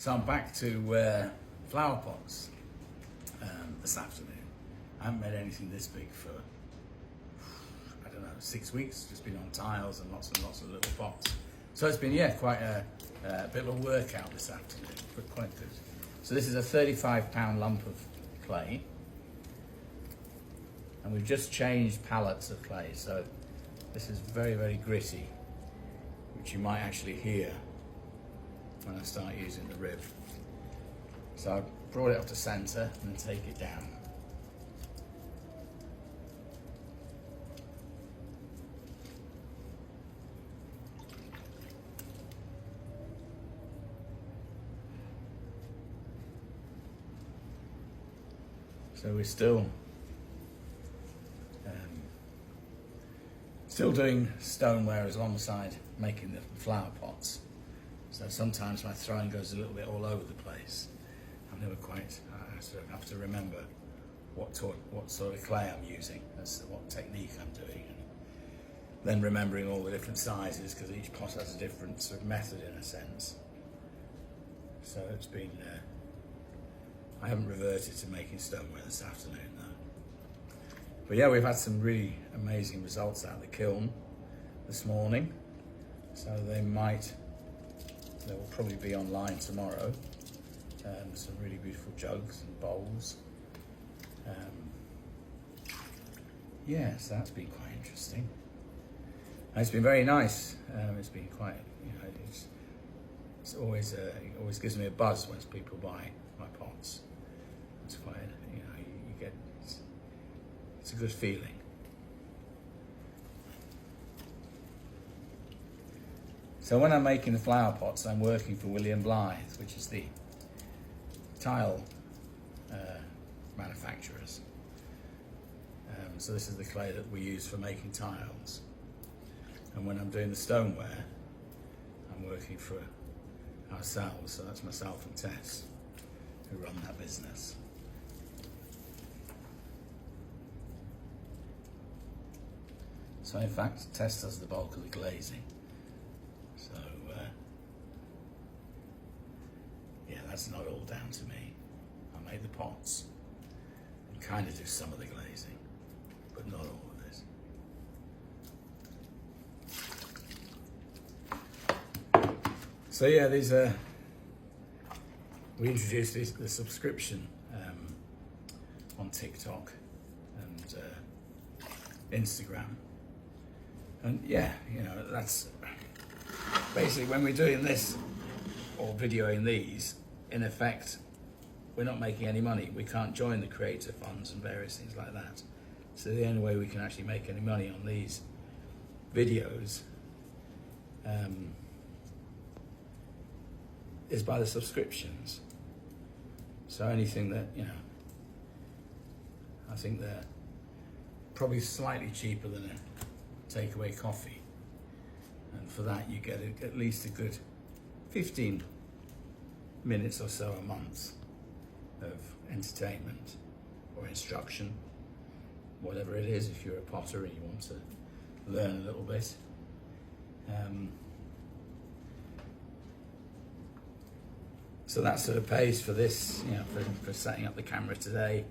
So I'm back to flower pots this afternoon. I haven't made anything this big for, I don't know, 6 weeks. Just been on tiles and lots of little pots. So it's been, quite a bit of a workout this afternoon, but quite good. So this is a 35-pound lump of clay. And we've just changed pallets of clay. So this is very, very gritty, which you might actually hear when I start using the rib. So I brought it up to center and then take it down. So we're still doing stoneware alongside making the flower pots. So sometimes my throwing goes a little bit all over the place. I'm never quite, I sort of have to remember what sort of clay I'm using, what technique I'm doing. And then remembering all the different sizes, because each pot has a different sort of method in a sense. So it's been, I haven't reverted to making stoneware this afternoon though. But yeah, we've had some really amazing results out of the kiln this morning. So they will probably be online tomorrow. Some really beautiful jugs and bowls. So that's been quite interesting. And it's been very nice. It's been quite, it's always, it always gives me a buzz when people buy my pots. It's quite, you get, it's a good feeling. So when I'm making the flower pots, I'm working for William Blythe, which is the tile manufacturers. So this is the clay that we use for making tiles. And when I'm doing the stoneware, I'm working for ourselves. So that's myself and Tess, who run that business. So in fact, Tess does the bulk of the glazing. So, that's not all down to me. I make the pots and kind of do some of the glazing, but not all of this. So yeah, we introduced the subscription on TikTok and Instagram. And that's basically when we're doing this or videoing these, in effect, we're not making any money. We can't join the creator funds and various things like that. So the only way we can actually make any money on these videos is by the subscriptions. So anything that, I think they're probably slightly cheaper than a takeaway coffee. And for that you get at least a good 15 minutes or so a month of entertainment or instruction, whatever it is. If you're a potter and you want to learn a little bit. So that sort of pays for this, for setting up the camera today,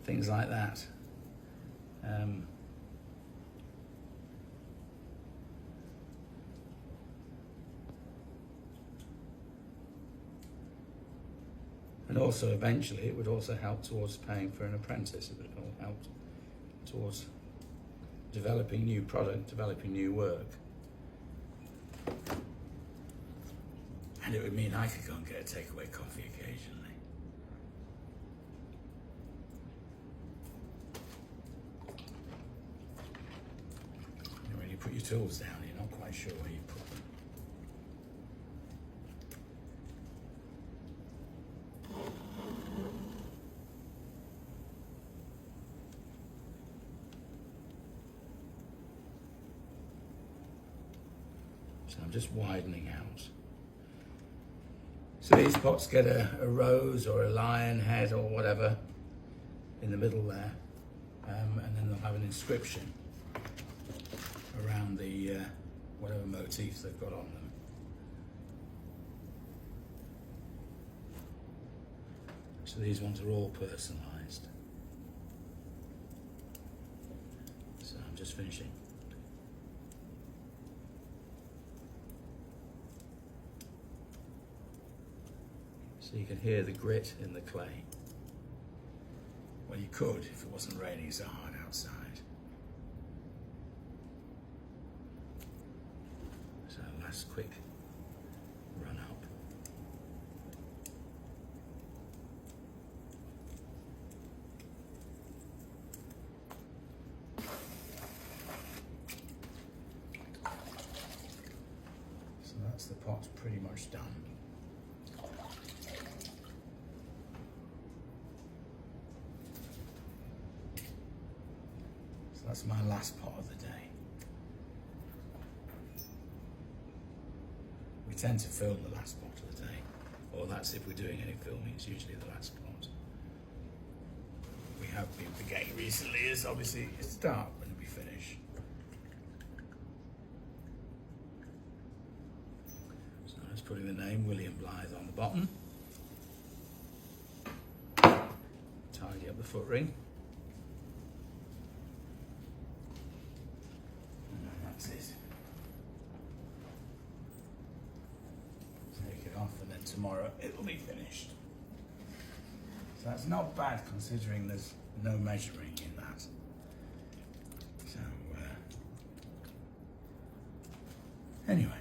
things like that. And also eventually it would also help towards paying for an apprentice. It would all help towards developing new product, developing new work. And it would mean I could go and get a takeaway coffee occasionally. And when you put your tools down, you're not quite sure where you put them. So I'm just widening out. So these pots get a rose or a lion head or whatever in the middle there, and then they'll have an inscription around the whatever motifs they've got on them. So these ones are all personalised. So I'm just finishing. So you can hear the grit in the clay. Well, you could if it wasn't raining so hard outside. So last quick run up. So that's the pot pretty much done. So that's my last pot of the day. We tend to film the last pot of the day, or that's if we're doing any filming, it's usually the last pot. We have been forgetting recently is obviously it's dark when we finish. So I'm just putting the name William Blythe on the bottom. Tidy up the foot ring. And that's it. Take it off and then tomorrow it'll be finished. So that's not bad considering there's no measuring in that. So anyway.